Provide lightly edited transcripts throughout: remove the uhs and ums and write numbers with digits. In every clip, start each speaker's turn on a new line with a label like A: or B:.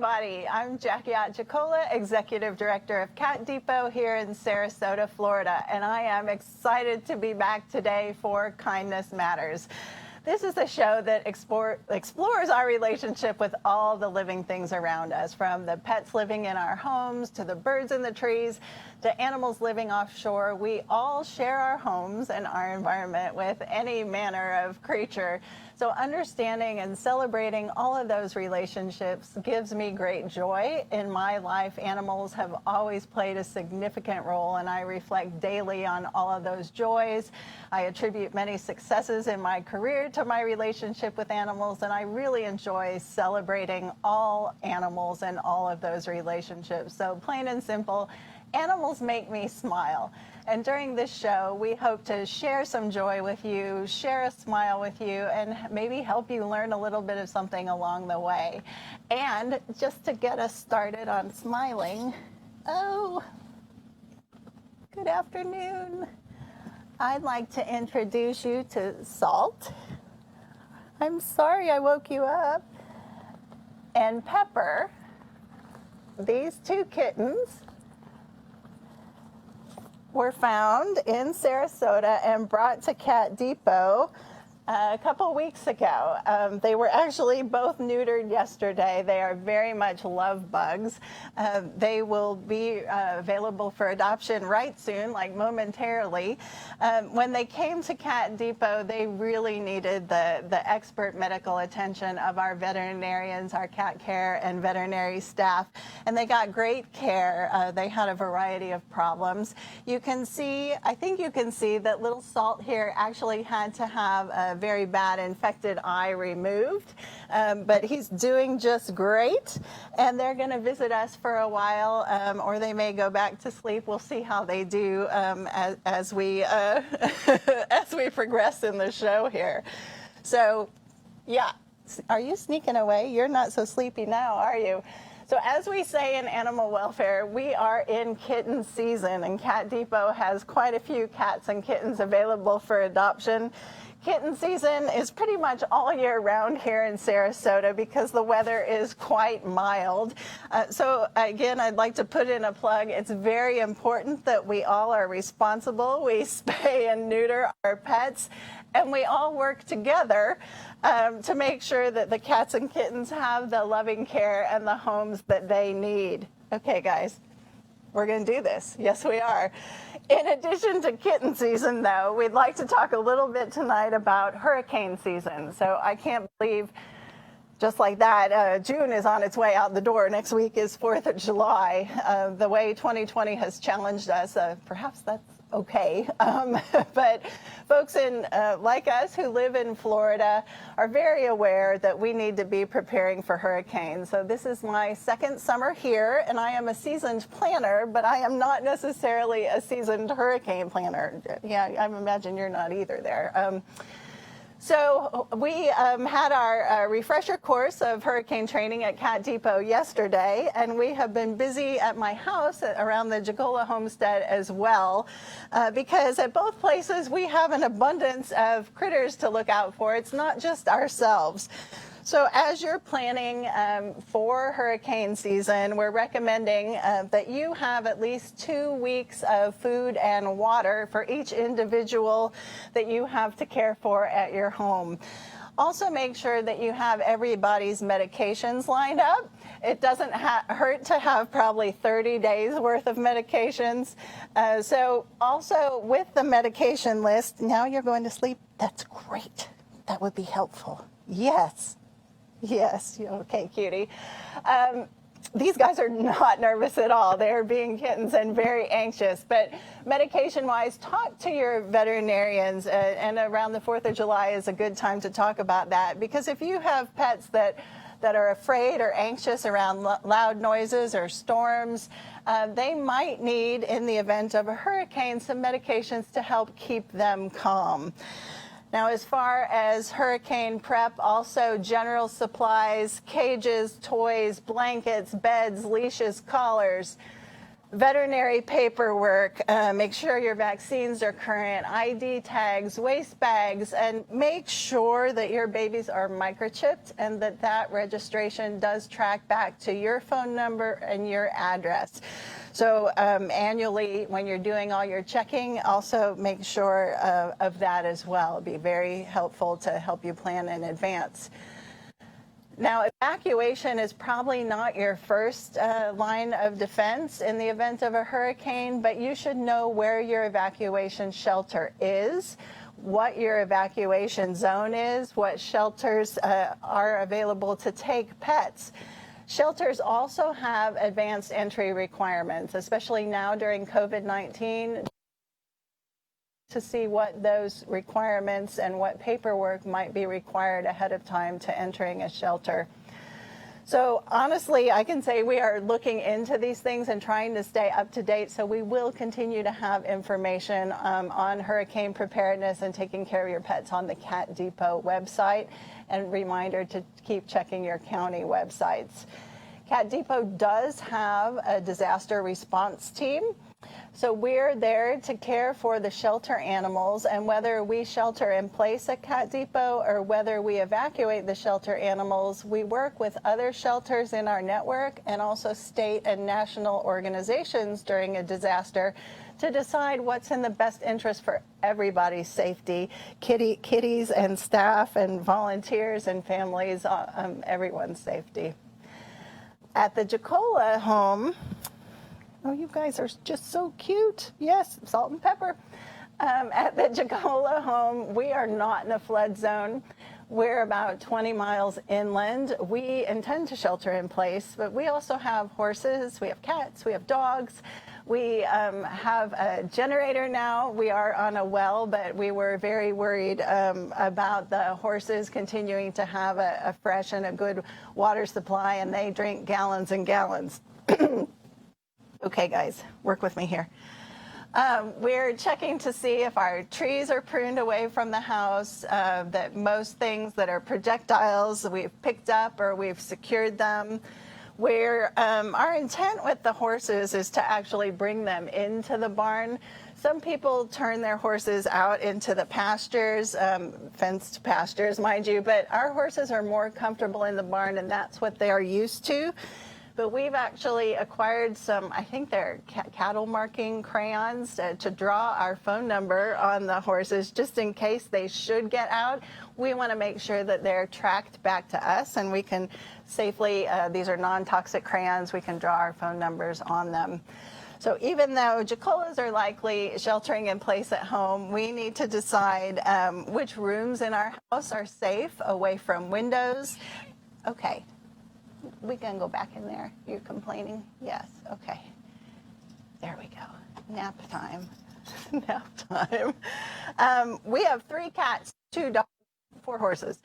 A: everybody. I'm Jackie Atchicola, Executive Director of Kath Depot here in Sarasota, Florida, and I am excited to be back today for Kindness Matters. This is a show that explores our relationship with all the living things around us, from the pets living in our homes to the birds in the trees to animals living offshore. We all share our homes and our environment with any manner of creature. So understanding and celebrating all of those relationships gives me great joy. In my life, animals have always played a significant role, and I reflect daily on all of those joys. I attribute many successes in my career to my relationship with animals, and I really enjoy celebrating all animals and all of those relationships. So plain and simple, animals make me smile. And during this show, we hope to share some joy with you, share a smile with you, and maybe help you learn a little bit of something along the way. And just to get us started on smiling, good afternoon. I'd like to introduce you to Salt. I'm sorry I woke you up. And Pepper, these two kittens were found in Sarasota and brought to Kath Depot a couple weeks ago. They were actually both neutered yesterday. They are very much love bugs. They will be available for adoption right soon, like momentarily. When they came to Kath Depot, they really needed the expert medical attention of our veterinarians, our cat care and veterinary staff, and they got great care. They had a variety of problems. You can see, I think you can see that little Salt here actually had to have a very bad infected eye removed, but he's doing just great, and they're going to visit us for a while, or they may go back to sleep. We'll see how they do as we as we progress in the show here. So, yeah, are you sneaking away? You're not so sleepy now, are you? So as we say in animal welfare, we are in kitten season, and Kath Depot has quite a few cats and kittens available for adoption. Kitten season is pretty much all year round here in Sarasota because the weather is quite mild. So again, I'd like to put in a plug. It's very important that we all are responsible. We spay and neuter our pets, and we all work together to make sure that the cats and kittens have the loving care and the homes that they need. Okay, guys, we're going to do this. Yes, we are. In addition to kitten season, though, we'd like to talk a little bit tonight about hurricane season. So I can't believe, just like that, June is on its way out the door. Next week is 4th of July. The way 2020 has challenged us, perhaps that's okay. But folks like us who live in Florida are very aware that we need to be preparing for hurricanes. So this is my second summer here, and I am a seasoned planner, but I am not necessarily a seasoned hurricane planner. Yeah, I imagine you're not either there. So we had our refresher course of hurricane training at Kath Depot yesterday, and we have been busy at my house around the Jagola homestead as well, because at both places we have an abundance of critters to look out for. It's not just ourselves. So as you're planning for hurricane season, we're recommending that you have at least 2 weeks of food and water for each individual that you have to care for at your home. Also make sure that you have everybody's medications lined up. It doesn't hurt to have probably 30 days worth of medications. So also with the medication list, now you're going to sleep. That's great. That would be helpful. Yes. Yes, okay, cutie. These guys are not nervous at all. They're being kittens and very anxious. But medication-wise, talk to your veterinarians. And around the 4th of July is a good time to talk about that. Because if you have pets that are afraid or anxious around loud noises or storms, they might need, in the event of a hurricane, some medications to help keep them calm. Now, as far as hurricane prep, also general supplies, cages, toys, blankets, beds, leashes, collars. veterinary paperwork, make sure your vaccines are current, ID tags, waste bags, and make sure that your babies are microchipped and that that registration does track back to your phone number and your address. So annually, when you're doing all your checking, also make sure of that as well. It'd be very helpful to help you plan in advance. Now, evacuation is probably not your first line of defense in the event of a hurricane, but you should know where your evacuation shelter is, what your evacuation zone is, what shelters are available to take pets. Shelters also have advanced entry requirements, especially now during COVID-19. To see what those requirements and what paperwork might be required ahead of time to entering a shelter. So honestly, I can say we are looking into these things and trying to stay up to date. So we will continue to have information on hurricane preparedness and taking care of your pets on the Kath Depot website. And reminder to keep checking your county websites. Kath Depot does have a disaster response team. So we're there to care for the shelter animals, and whether we shelter in place at Kath Depot or whether we evacuate the shelter animals, we work with other shelters in our network and also state and national organizations during a disaster to decide what's in the best interest for everybody's safety, kitties and staff and volunteers and families, everyone's safety. At the Jacola home, oh, you guys are just so cute. Yes, salt and pepper. At the Jacola home, we are not in a flood zone. We're about 20 miles inland. We intend to shelter in place, but we also have horses, we have cats, we have dogs. We have a generator now. We are on a well, but we were very worried about the horses continuing to have a fresh and a good water supply, and they drink gallons and gallons. Okay, guys, work with me here. We're checking to see if our trees are pruned away from the house, that most things that are projectiles we've picked up or we've secured them. Our intent with the horses is to actually bring them into the barn. Some people turn their horses out into the pastures, fenced pastures, mind you, but our horses are more comfortable in the barn, and that's what they are used to. But we've actually acquired some, I think they're cattle marking crayons to draw our phone number on the horses just in case they should get out. We want to make sure that they're tracked back to us, and we can safely, these are non-toxic crayons, we can draw our phone numbers on them. So even though Jacolas are likely sheltering in place at home, we need to decide which rooms in our house are safe away from windows. Okay. We can go back in there. You're complaining? Yes. Okay. There we go. Nap time. Nap time. We have 3 cats, 2 dogs, 4 horses.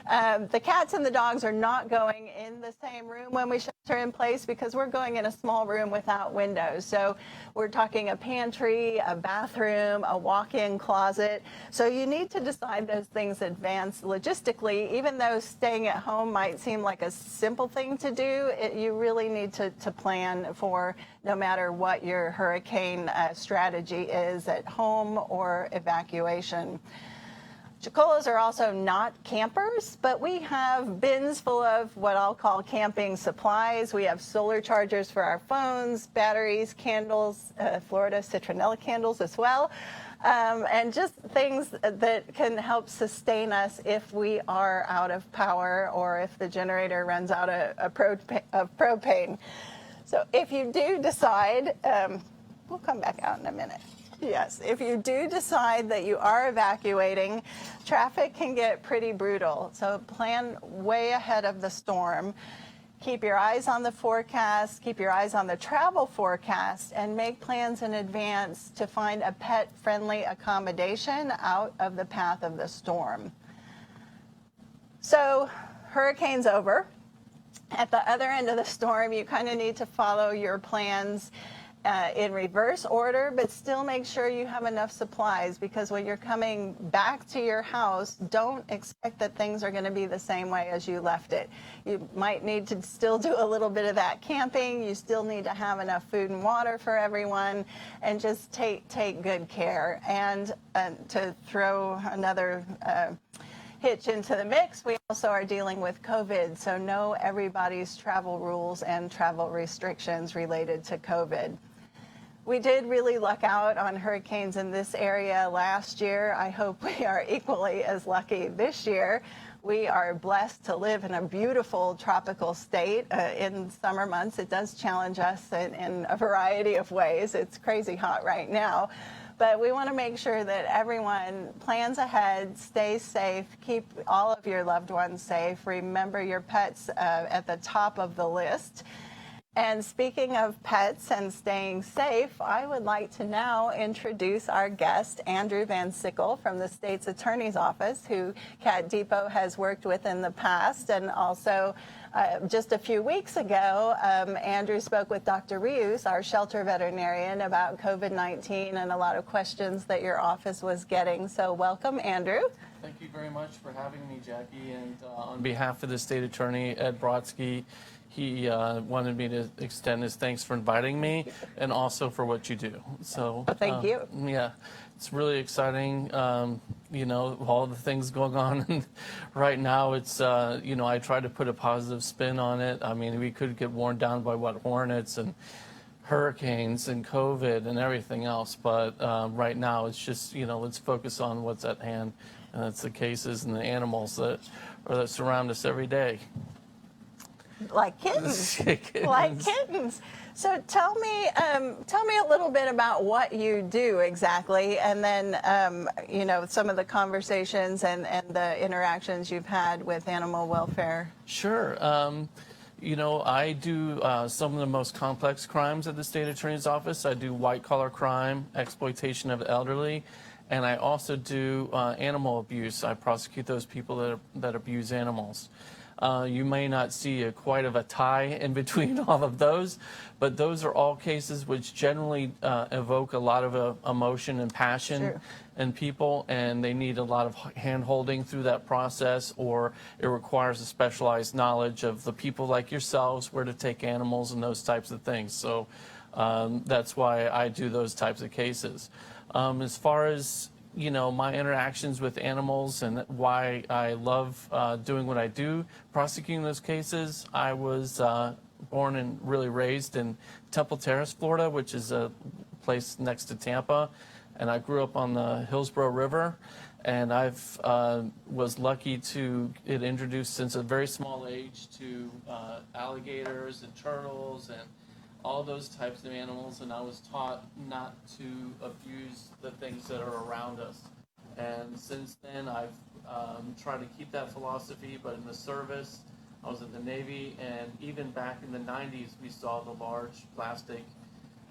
A: The cats and the dogs are not going in the same room when we shelter in place because we're going in a small room without windows. So we're talking a pantry, a bathroom, a walk-in closet. So you need to decide those things advance logistically. Even though staying at home might seem like a simple thing to do, you really need to plan for no matter what your hurricane strategy is at home or evacuation. Jacolas are also not campers, but we have bins full of what I'll call camping supplies. We have solar chargers for our phones, batteries, candles, Florida citronella candles as well, and just things that can help sustain us if we are out of power or if the generator runs out of propane. So if you do decide, we'll come back out in a minute. Yes, if you do decide that you are evacuating, traffic can get pretty brutal. So plan way ahead of the storm. Keep your eyes on the forecast, keep your eyes on the travel forecast, and make plans in advance to find a pet-friendly accommodation out of the path of the storm. So, hurricane's over. At the other end of the storm, you kind of need to follow your plans in reverse order, but still make sure you have enough supplies, because when you're coming back to your house, don't expect that things are going to be the same way as you left it. You might need to still do a little bit of that camping. You still need to have enough food and water for everyone, and just take good care. And to throw another hitch into the mix, we also are dealing with COVID, so know everybody's travel rules and travel restrictions related to COVID. We did really luck out on hurricanes in this area last year. I hope we are equally as lucky this year. We are blessed to live in a beautiful tropical state. In summer months, it does challenge us in a variety of ways. It's crazy hot right now. But we want to make sure that everyone plans ahead, stays safe, keep all of your loved ones safe. Remember your pets at the top of the list. And speaking of pets and staying safe, I would like to now introduce our guest, Andrew Van Sickle from the state's attorney's office, who Kath Depot has worked with in the past. And also, just a few weeks ago, Andrew spoke with Dr. Rius, our shelter veterinarian, about COVID-19 and a lot of questions that your office was getting. So welcome, Andrew.
B: Thank you very much for having me, Jackie. And on behalf of the state attorney, Ed Brodsky, he wanted me to extend his thanks for inviting me and also for what you do. So
A: thank you.
B: Yeah, it's really exciting. You know, all the things going on. And right now, it's, you know, I try to put a positive spin on it. I mean, we could get worn down by what, hornets and hurricanes and COVID and everything else. But right now, it's just, you know, let's focus on what's at hand. And that's the cases and the animals that surround us every day.
A: Like kittens. Like kittens. So tell me a little bit about what you do exactly, and then you know, some of the conversations and the interactions you've had with animal welfare.
B: Sure. You know, I do some of the most complex crimes at the state attorney's office. I do white-collar crime, exploitation of the elderly, and I also do animal abuse. I prosecute those people that abuse animals. You may not see quite of a tie in between all of those, but those are all cases which generally evoke a lot of emotion and passion
A: Sure.
B: in people, and they need a lot of hand-holding through that process, or it requires a specialized knowledge of the people like yourselves, where to take animals and those types of things. So that's why I do those types of cases. As far as, you know, my interactions with animals and why I love doing what I do, prosecuting those cases, I was born and really raised in Temple Terrace, Florida, which is a place next to Tampa. And I grew up on the Hillsborough River. And I've was lucky to get introduced since a very small age to alligators and turtles and all those types of animals, and I was taught not to abuse the things that are around us. And since then, I've tried to keep that philosophy, but in the service, I was in the Navy, and even back in the 90s, we saw the large plastic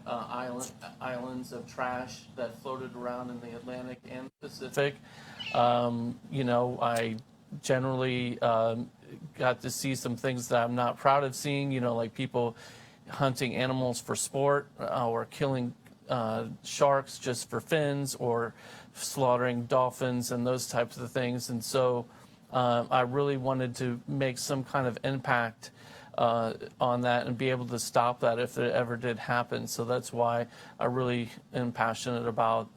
B: islands of trash that floated around in the Atlantic and Pacific. You know, I generally got to see some things that I'm not proud of seeing, you know, like people hunting animals for sport, or killing sharks just for fins, or slaughtering dolphins and those types of things. And so I really wanted to make some kind of impact on that and be able to stop that if it ever did happen. So that's why I really am passionate about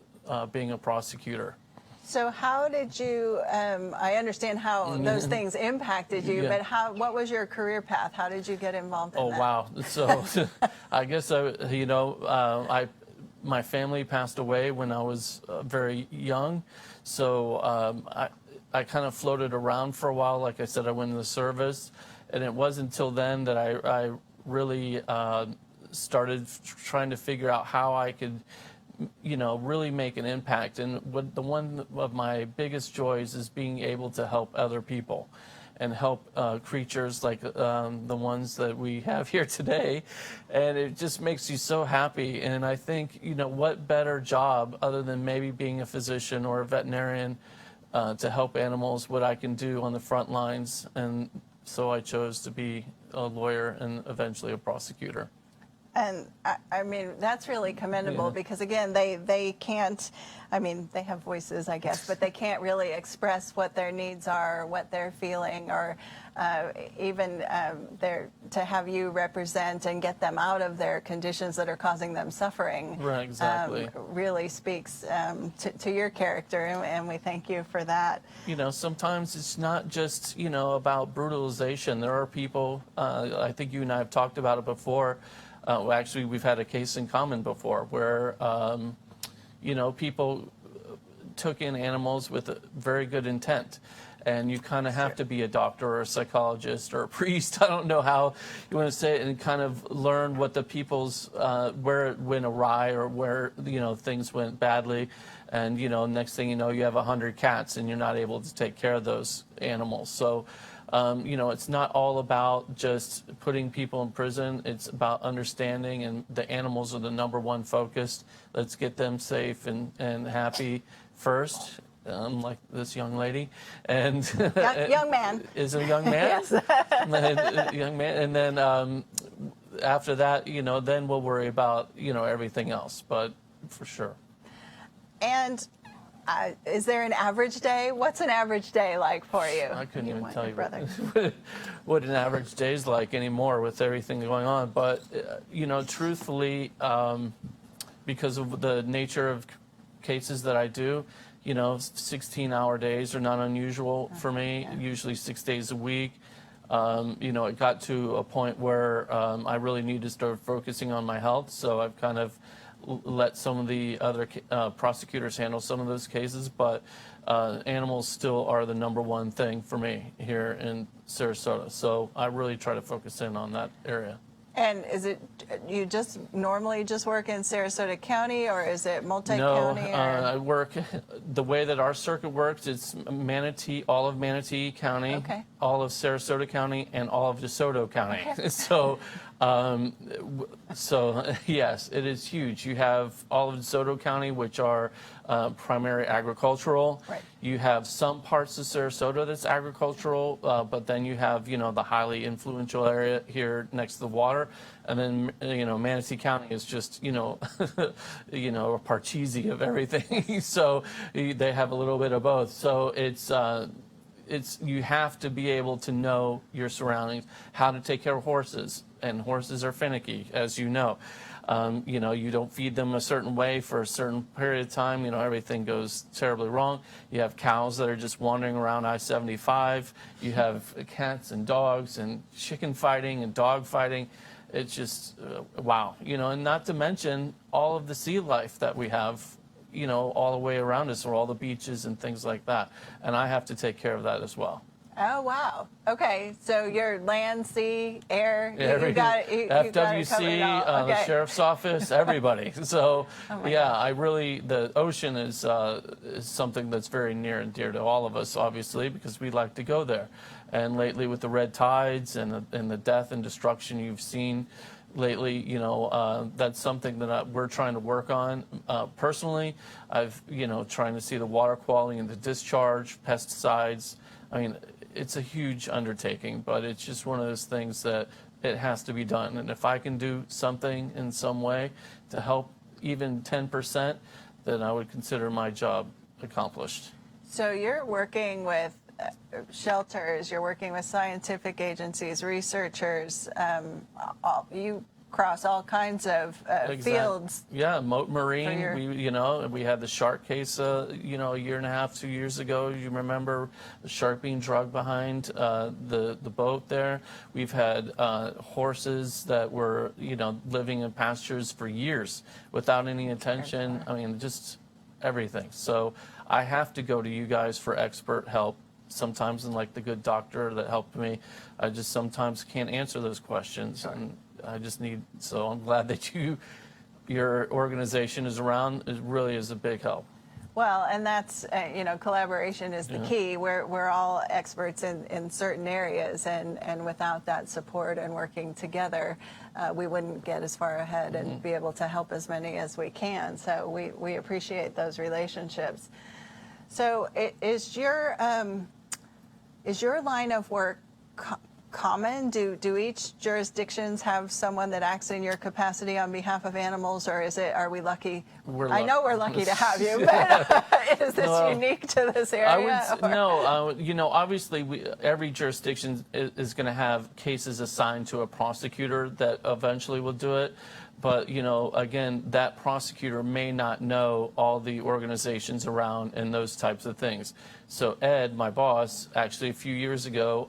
B: being a prosecutor.
A: So how did you, I understand how those things impacted you,
B: Yeah.
A: but what was your career path? How did you get involved in that?
B: Oh, wow. So I guess, you know, my family passed away when I was very young. So I kind of floated around for a while. Like I said, I went in the service. And it wasn't until then that I really started trying to figure out how I could, you know, really make an impact. And the one of my biggest joys is being able to help other people and help creatures like the ones that we have here today. And it just makes you so happy. And I think, you know, what better job other than maybe being a physician or a veterinarian to help animals, what I can do on the front lines. And so I chose to be a lawyer and eventually a prosecutor.
A: And I mean, that's really commendable because, again, they can't, I mean, they have voices, I guess, but they can't really express what their needs are, what they're feeling, or even to have you represent and get them out of their conditions that are causing them suffering.
B: Right, exactly.
A: Really speaks to your character, and we thank you for that.
B: You know, sometimes it's not just, you know, about brutalization. There are people, I think you and I have talked about it before. Well, actually, we've had a case in common before where, you know, people took in animals with a very good intent. And you kind of have to be a doctor or a psychologist or a priest, I don't know how you want to say it, and kind of learn what the people's, where it went awry or where, you know, things went badly. And, you know, next thing you know, you have 100 cats and you're not able to take care of those animals. So, you know, it's not all about just putting people in prison. It's about understanding, and the animals are the #1 focus. Let's get them safe and happy first. Like this young lady, and
A: young man
B: is a young man.
A: Yes.
B: Young man, and then after that, you know, then we'll worry about, you know, everything else. But for sure.
A: And is there an average day? What's an average day like for you?
B: I couldn't even tell you
A: brother.
B: what an average day is like anymore with everything going on. But you know, truthfully, because of the nature of cases that I do, you know, 16-hour days are not unusual for me, usually 6 days a week. You know, it got to a point where I really need to start focusing on my health, so I've kind of let some of the other prosecutors handle some of those cases, but animals still are the #1 thing for me here in Sarasota, so I really try to focus in on that area.
A: And is it, you just normally just work in Sarasota County, or is it Mote County?
B: No, I work, the way that our circuit works, it's Manatee, all of Manatee County, all of Sarasota County, and all of DeSoto County. Okay. So yes, it is huge. You have all of DeSoto County, which are primary agricultural.
A: Right.
B: You have some parts of Sarasota that's agricultural, but then you have, you know, the highly influential area here next to the water, and then, you know, Manatee County is just, you know, you know, a parcheesi of everything. So they have a little bit of both. So it's you have to be able to know your surroundings, how to take care of horses, and horses are finicky, as you know. You know, you don't feed them a certain way for a certain period of time, you know, everything goes terribly wrong. You have cows that are just wandering around I-75. You have cats and dogs and chicken fighting and dog fighting. It's just, wow. You know, and not to mention all of the sea life that we have, you know, all the way around us, or all the beaches and things like that. And I have to take care of that as well.
A: Oh, wow. Okay, so you're land, sea, air,
B: you
A: got it
B: FWC, the sheriff's office, everybody. So, yeah,
A: God.
B: I really, the ocean is something that's very near and dear to all of us, obviously, because we like to go there. And lately with the red tides and the death and destruction you've seen lately, you know, that's something that we're trying to work on. Personally, I've, you know, trying to see the water quality and the discharge, pesticides. I mean, it's a huge undertaking, but it's just one of those things that it has to be done. And if I can do something in some way to help even 10%, then I would consider my job accomplished.
A: So you're working with shelters, you're working with scientific agencies, researchers, you cross all kinds of fields.
B: Yeah, Mote Marine, we had the shark case, you know, a year and a half, 2 years ago. You remember the shark being drugged behind the boat there. We've had horses that were, you know, living in pastures for years without any attention. I mean, just everything. So I have to go to you guys for expert help. Sometimes, and like the good doctor that helped me, I just sometimes can't answer those questions. Sure. And I just need, so I'm glad that your organization is around. It really is a big help.
A: Well, and that's, you know, collaboration is the key. We're all experts in certain areas, and without that support and working together, we wouldn't get as far ahead and be able to help as many as we can. So we appreciate those relationships. So is your line of work common? Do each jurisdictions have someone that acts in your capacity on behalf of animals, or are we lucky? I know we're lucky to have you, but is this unique to this area?
B: No, obviously every jurisdiction is going to have cases assigned to a prosecutor that eventually will do it. But, again, that prosecutor may not know all the organizations around and those types of things. So Ed, my boss, actually a few years ago,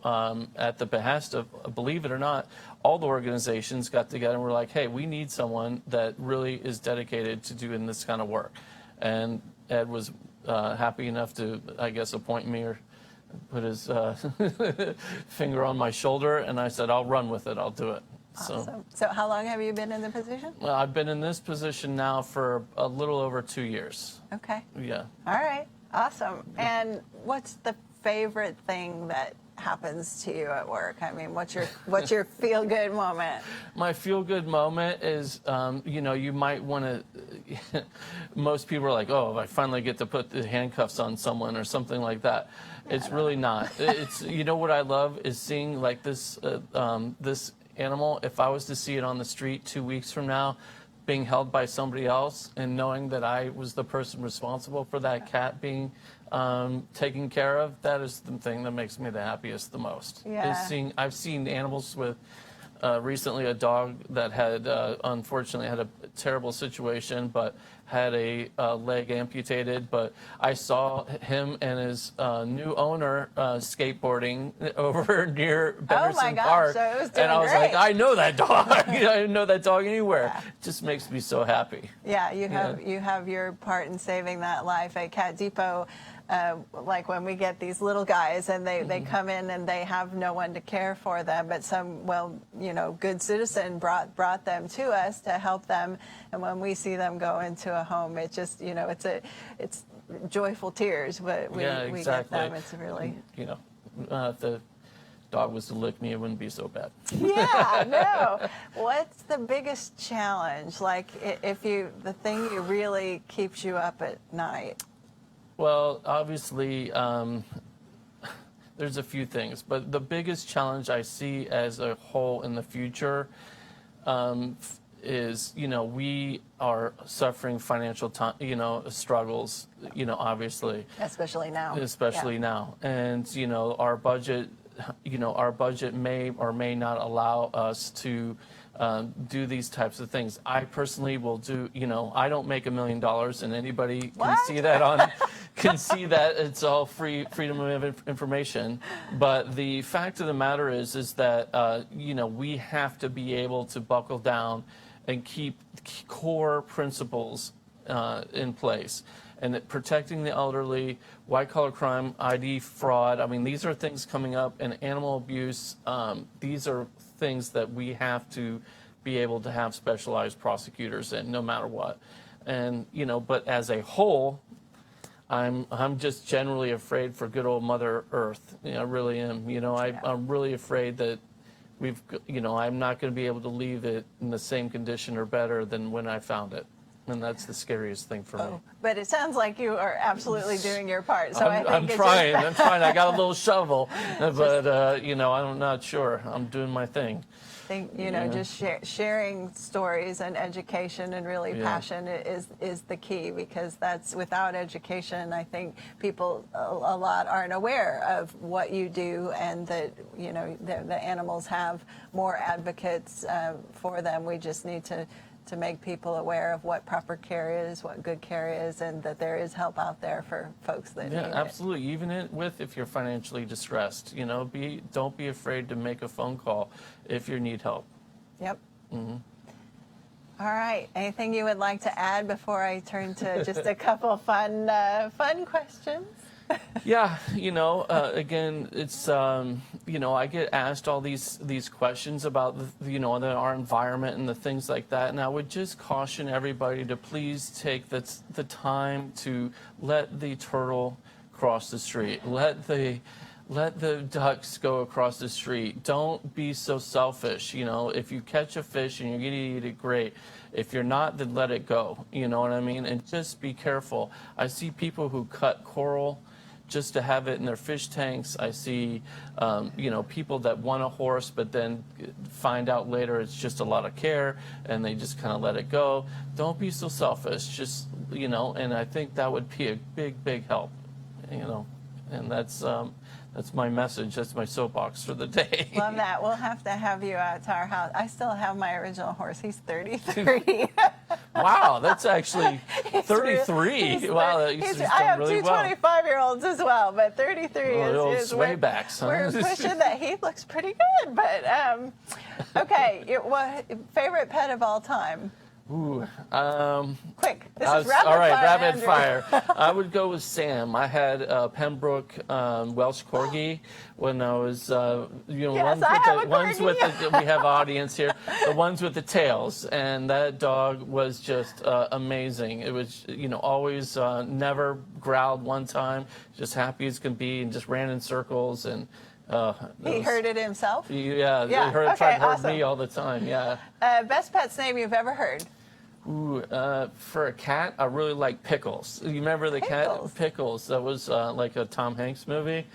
B: at the behest of, believe it or not, all the organizations got together and were like, hey, we need someone that really is dedicated to doing this kind of work. And Ed was happy enough to, I guess, appoint me or put his finger on my shoulder. And I said, I'll run with it. I'll do it.
A: Awesome. So how long have you been in the position?
B: Well, I've been in this position now for a little over 2 years.
A: Okay.
B: Yeah.
A: All right. Awesome. And what's the favorite thing that happens to you at work? I mean, what's your feel-good moment?
B: My feel-good moment is, you might want to, most people are like, oh, I finally get to put the handcuffs on someone or something like that. It's really not. It's, what I love is seeing like this, this animal, if I was to see it on the street 2 weeks from now, being held by somebody else and knowing that I was the person responsible for that cat being taken care of, that is the thing that makes me the happiest the most.
A: Yeah.
B: I've seen animals with, recently a dog that had, unfortunately had a terrible situation, but had a leg amputated. But I saw him and his new owner skateboarding over near Benderson Park.
A: So it was doing
B: and I was
A: great.
B: like, I know that dog. I didn't know that dog anywhere.
A: Yeah.
B: It just makes me so happy.
A: Yeah, you have your part in saving that life. At Kath Depot, like when we get these little guys and they come in and they have no one to care for them, but some good citizen brought them to us to help them, and when we see them go into a home, it just it's joyful tears. But we get them. It's really
B: if the dog was to lick me, it wouldn't be so bad.
A: Yeah, no. What's the biggest challenge? Like the thing you really keeps you up at night?
B: Well, obviously, there's a few things, but the biggest challenge I see as a whole in the future is, we are suffering financial struggles, obviously.
A: Especially now.
B: Especially now. And, our budget may or may not allow us to do these types of things. I personally will do, I don't make $1 million, and anybody can see that can see that it's all freedom of information. But the fact of the matter is that, we have to be able to buckle down and keep core principles in place. And that protecting the elderly, white-collar crime, ID fraud, I mean, these are things coming up, and animal abuse, these are things that we have to be able to have specialized prosecutors in, no matter what. And, but as a whole, I'm just generally afraid for good old Mother Earth. I really am. I'm really afraid that I'm not going to be able to leave it in the same condition or better than when I found it. And that's the scariest thing for me.
A: But it sounds like you are absolutely doing your part. So
B: I'm trying. I'm trying. I got a little shovel, but I'm not sure. I'm doing my thing.
A: I think just sharing stories and education and really passion is the key, because that's without education. I think people a lot aren't aware of what you do, and that the animals have more advocates for them. We just need to make people aware of what proper care is, what good care is, and that there is help out there for folks that need it.
B: Yeah, absolutely. Even if you're financially distressed, don't be afraid to make a phone call if you need help.
A: Yep. Mm-hmm. All right. Anything you would like to add before I turn to just a couple fun questions?
B: Yeah, again, it's I get asked all these questions about our environment and the things like that, and I would just caution everybody to please take the time to let the turtle cross the street, let the ducks go across the street. Don't be so selfish. If you catch a fish and you're going to eat it, great. If you're not, then let it go. You know what I mean? And just be careful. I see people who cut coral just to have it in their fish tanks. I see, people that want a horse, but then find out later it's just a lot of care, and they just kind of let it go. Don't be so selfish. Just, and I think that would be a big, big help, and that's my message. That's my soapbox for the day.
A: Love that. We'll have to have you out to our house. I still have my original horse. He's 33.
B: Wow, that's actually 33. Wow, he's
A: I have
B: really
A: two
B: well.
A: 25-year-olds as well, but 33 is
B: swaybacks, huh?
A: We're pushing that. He looks pretty good, but okay. Favorite pet of all time?
B: Ooh,
A: Quick, this is rapid
B: all right,
A: fire,
B: rapid
A: Andrew.
B: fire. I would go with Sam. I had Pembroke Welsh Corgi when I was, ones with the, we have audience here, the ones with the tails, and that dog was just amazing. It was, always never growled one time, just happy as can be, and just ran in circles and.
A: He heard it himself?
B: Yeah,
A: Yeah.
B: Tried to hurt
A: Awesome.
B: me all the time. Yeah.
A: Best pet's name you've ever heard?
B: Ooh, for a cat, I really like Pickles. You remember the cat Pickles? That was like a Tom Hanks movie.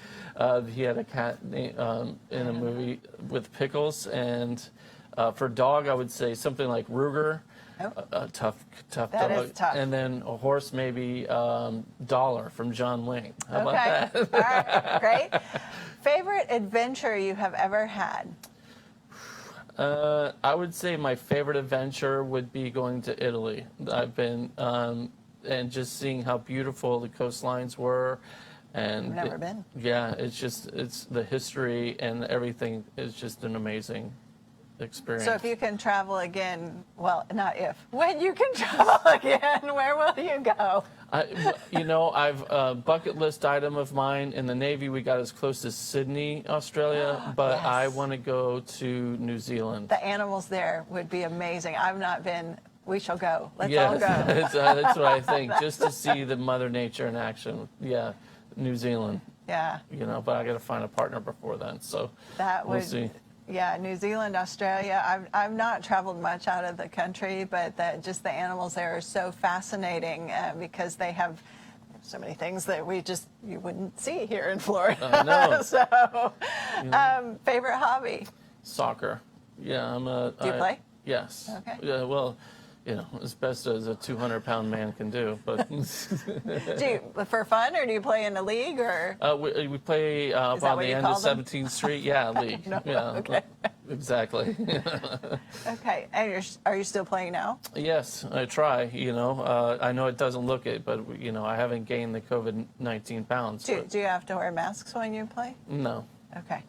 B: He had a cat in a movie with Pickles, and for dog, I would say something like Ruger. A tough
A: That
B: dog.
A: is tough.
B: And then a horse, maybe Dollar from John Wayne. How about that?
A: All right, great. Favorite adventure you have ever had?
B: I would say my favorite adventure would be going to Italy. I've been and just seeing how beautiful the coastlines were, and
A: I've never been.
B: Yeah, it's the history and everything is just an amazing experience.
A: So if you can travel again, well, not if, when you can travel again, where will you go?
B: I've a bucket list item of mine. In the Navy, we got as close as Sydney, Australia, but
A: Yes.
B: I want to go to New Zealand.
A: The animals there would be amazing. I've not been. We shall go. Let's all
B: Yes,
A: go.
B: that's what I think. Just to see the Mother Nature in action. Yeah, New Zealand.
A: Yeah.
B: But I got to find a partner before then. So
A: That would.
B: we'll see.
A: Yeah, New Zealand, Australia. I've not traveled much out of the country, but just the animals there are so fascinating because they have so many things that you wouldn't see here in Florida.
B: No.
A: So, favorite hobby?
B: Soccer. Yeah,
A: Do you play?
B: Yes.
A: Okay.
B: Yeah, well, as best as a 200-pound man can do. But
A: Do you, for fun, or do you play in a league, or?
B: we play up
A: that
B: on
A: what
B: the
A: you
B: end of
A: call them?
B: 17th Street. Yeah, league.
A: No,
B: Yeah,
A: okay.
B: Exactly.
A: Okay, and are you still playing now?
B: Yes, I try. I know it doesn't look it, but I haven't gained the COVID-19 pounds.
A: Do
B: but
A: you have to wear masks when you play?
B: no.
A: Okay.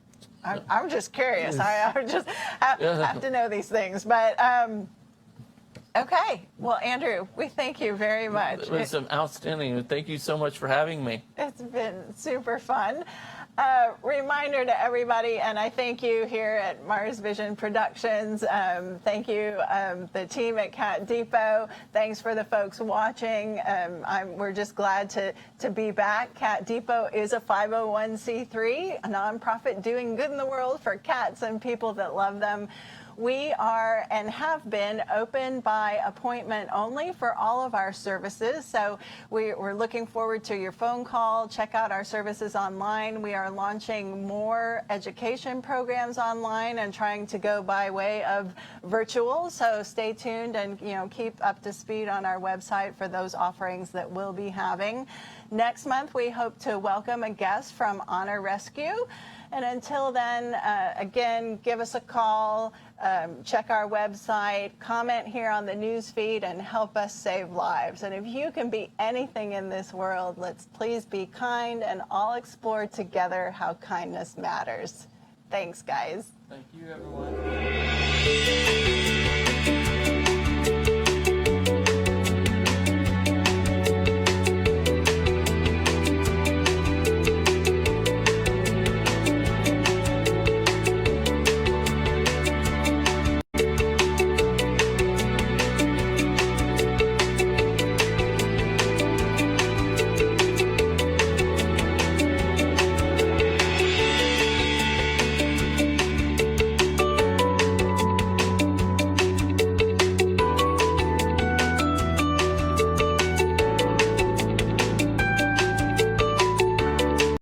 A: I'm just curious. I just have to know these things. But, okay. Well, Andrew, we thank you very much.
B: It was outstanding. Thank you so much for having me.
A: It's been super fun. Reminder to everybody, and I thank you here at Mars Vision Productions. Thank you, the team at Kath Depot. Thanks for the folks watching. We're just glad to be back. Kath Depot is a 501c3, a nonprofit doing good in the world for cats and people that love them. We are and have been open by appointment only for all of our services. So we're looking forward to your phone call. Check out our services online. We are launching more education programs online and trying to go by way of virtual. So stay tuned and keep up to speed on our website for those offerings that we'll be having. Next month, we hope to welcome a guest from Honor Rescue. And until then, again, give us a call, check our website, comment here on the news feed, and help us save lives. And if you can be anything in this world, let's please be kind and all explore together how kindness matters. Thanks, guys.
B: Thank you, everyone.